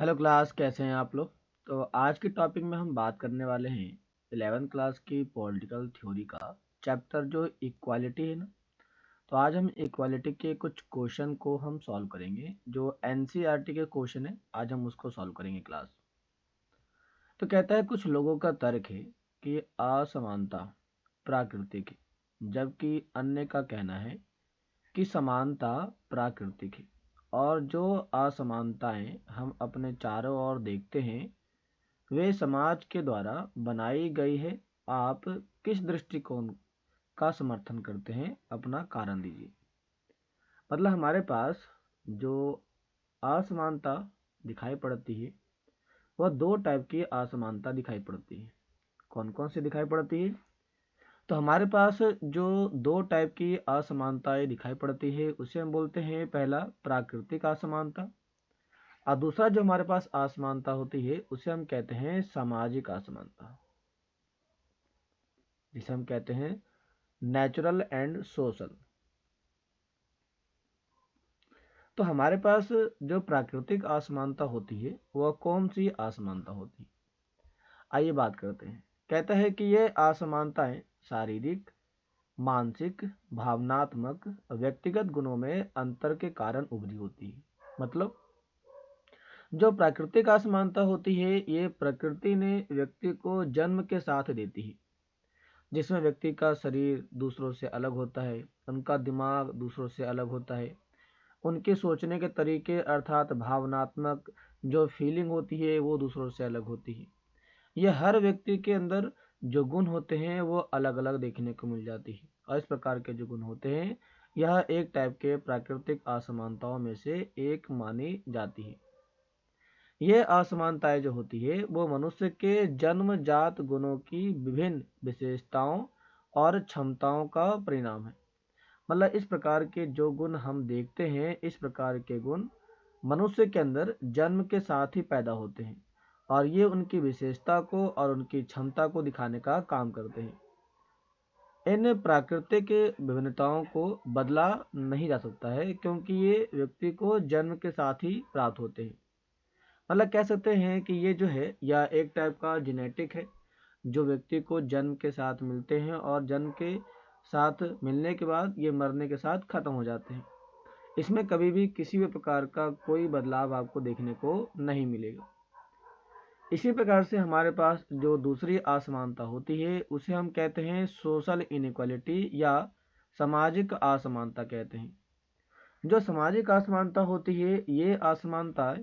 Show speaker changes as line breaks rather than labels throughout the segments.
Hello class, कैसे हैं आप लोग। तो आज के टॉपिक में हम बात करने वाले हैं 11th क्लास की पॉलिटिकल थ्योरी का चैप्टर जो इक्वालिटी है ना। तो आज हम इक्वालिटी के कुछ क्वेश्चन को हम सॉल्व करेंगे, जो एनसीईआरटी के क्वेश्चन है। आज हम उसको सॉल्व करेंगे क्लास। तो कहता है कुछ लोगों का तर्क है कि असमानता प्राकृतिक है, जबकि अन्य का कहना है कि समानता प्राकृतिक है। और जो असमानताएं हम अपने चारों ओर देखते हैं वे समाज के द्वारा बनाई गई है। आप किस दृष्टिकोण का समर्थन करते हैं, अपना कारण दीजिए। मतलब हमारे पास जो असमानता दिखाई पड़ती है वह दो टाइप की असमानता दिखाई पड़ती है। कौन कौन सी दिखाई पड़ती है? तो हमारे पास जो दो टाइप की असमानताएं दिखाई पड़ती है उसे हम बोलते हैं, पहला प्राकृतिक असमानता, और दूसरा जो हमारे पास असमानता होती है उसे हम कहते हैं सामाजिक असमानता, जिसे हम कहते हैं नेचुरल एंड सोशल। तो हमारे पास जो प्राकृतिक असमानता होती है वह कौन सी असमानता होती है, आइए बात करते हैं। कहता है कि ये असमानताएं शारीरिक, मानसिक, भावनात्मक, व्यक्तिगत गुणों में अंतर के कारण उभरी होती है। मतलब जो प्राकृतिक असमानता होती है ये प्रकृति ने व्यक्ति को जन्म के साथ देती है, जिसमें व्यक्ति का शरीर दूसरों से अलग होता है, उनका दिमाग दूसरों से अलग होता है, उनके सोचने के तरीके अर्थात भावनात्मक जो फीलिंग होती है वो दूसरों से अलग होती है। यह हर व्यक्ति के अंदर जो गुण होते हैं वो अलग अलग देखने को मिल जाती है, और इस प्रकार के जो गुण होते हैं यह एक टाइप के प्राकृतिक असमानताओं में से एक मानी जाती है। ये असमानताएं जो होती है वो मनुष्य के जन्मजात गुणों की विभिन्न विशेषताओं और क्षमताओं का परिणाम है। मतलब इस प्रकार के जो गुण हम देखते हैं, इस प्रकार के गुण मनुष्य के अंदर जन्म के साथ ही पैदा होते हैं, और ये उनकी विशेषता को और उनकी क्षमता को दिखाने का काम करते हैं। इन प्राकृतिक विभिन्नताओं को बदला नहीं जा सकता है, क्योंकि ये व्यक्ति को जन्म के साथ ही प्राप्त होते हैं। मतलब कह सकते हैं कि ये जो है यह एक टाइप का जेनेटिक है, जो व्यक्ति को जन्म के साथ मिलते हैं, और जन्म के साथ मिलने के बाद ये मरने के साथ खत्म हो जाते हैं। इसमें कभी भी किसी भी प्रकार का कोई बदलाव आपको देखने को नहीं मिलेगा। इसी प्रकार से हमारे पास जो दूसरी असमानता होती है उसे हम कहते हैं सोशल इनइक्वालिटी या सामाजिक असमानता कहते हैं। जो सामाजिक असमानता होती है ये असमानता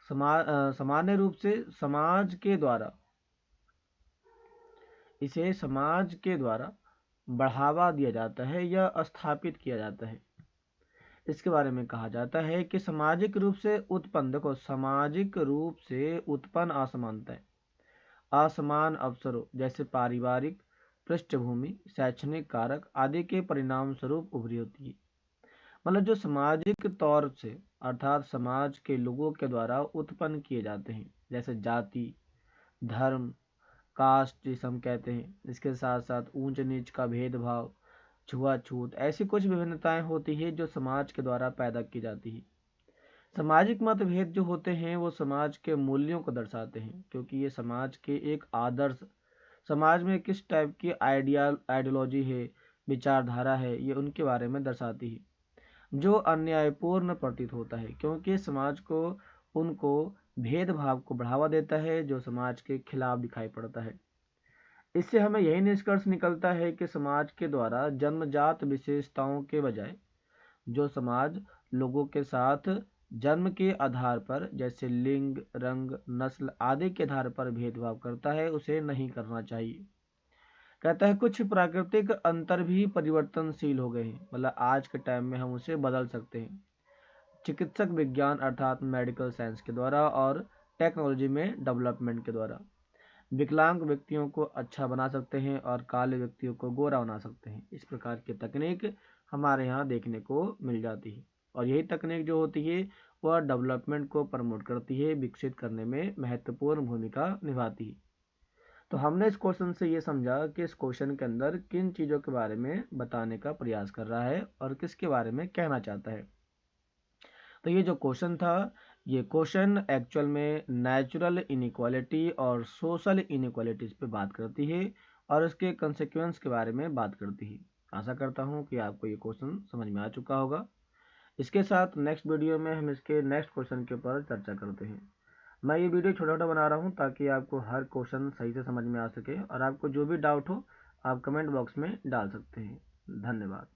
सामान्य रूप से समाज के द्वारा बढ़ावा दिया जाता है या स्थापित किया जाता है। इसके बारे में कहा जाता है कि सामाजिक रूप से उत्पन्न असमानताएं असमान अवसरों जैसे पारिवारिक पृष्ठभूमि, शैक्षणिक कारक आदि के परिणाम स्वरूप उभरी होती है। मतलब जो सामाजिक तौर से अर्थात समाज के लोगों के द्वारा उत्पन्न किए जाते हैं, जैसे जाति, धर्म, कास्ट जिसे हम कहते हैं, इसके साथ साथ ऊंच नीच का भेदभाव, छुआछूत, ऐसी कुछ विभिन्नताएं होती है जो समाज के द्वारा पैदा की जाती है। सामाजिक मतभेद जो होते हैं वो समाज के मूल्यों को दर्शाते हैं, क्योंकि ये समाज के एक आदर्श, समाज में किस टाइप की आइडियोलॉजी है, विचारधारा है, ये उनके बारे में दर्शाती है। जो अन्यायपूर्ण प्रतीत होता है, क्योंकि समाज को उनको भेदभाव को बढ़ावा देता है जो समाज के खिलाफ दिखाई पड़ता है। इससे हमें यही निष्कर्ष निकलता है कि समाज के द्वारा जन्मजात विशेषताओं के बजाय जो समाज लोगों के साथ जन्म के आधार पर जैसे लिंग, रंग, नस्ल आदि के आधार पर भेदभाव करता है उसे नहीं करना चाहिए। कहता है कुछ प्राकृतिक अंतर भी परिवर्तनशील हो गए हैं, मतलब आज के टाइम में हम उसे बदल सकते हैं चिकित्सक विज्ञान अर्थात मेडिकल साइंस के द्वारा और टेक्नोलॉजी में डेवलपमेंट के द्वारा। विकलांग व्यक्तियों को अच्छा बना सकते हैं और काले व्यक्तियों को गोरा बना सकते हैं। इस प्रकार की तकनीक हमारे यहाँ देखने को मिल जाती है, और यही तकनीक जो होती है वह डेवलपमेंट को प्रमोट करती है, विकसित करने में महत्वपूर्ण भूमिका निभाती है। तो हमने इस क्वेश्चन से ये समझा कि इस क्वेश्चन के अंदर किन चीज़ों के बारे में बताने का प्रयास कर रहा है और किसके बारे में कहना चाहता है। तो ये जो क्वेश्चन था ये क्वेश्चन एक्चुअल में नेचुरल इनइक्वालिटी और सोशल इनइक्वालिटीज़ पे बात करती है और इसके कंसेक्वेंस के बारे में बात करती है। आशा करता हूँ कि आपको ये क्वेश्चन समझ में आ चुका होगा। इसके साथ नेक्स्ट वीडियो में हम इसके नेक्स्ट क्वेश्चन के ऊपर चर्चा करते हैं। मैं ये वीडियो छोटा छोटा बना रहा हूँ ताकि आपको हर क्वेश्चन सही से समझ में आ सके, और आपको जो भी डाउट हो आप कमेंट बॉक्स में डाल सकते हैं। धन्यवाद।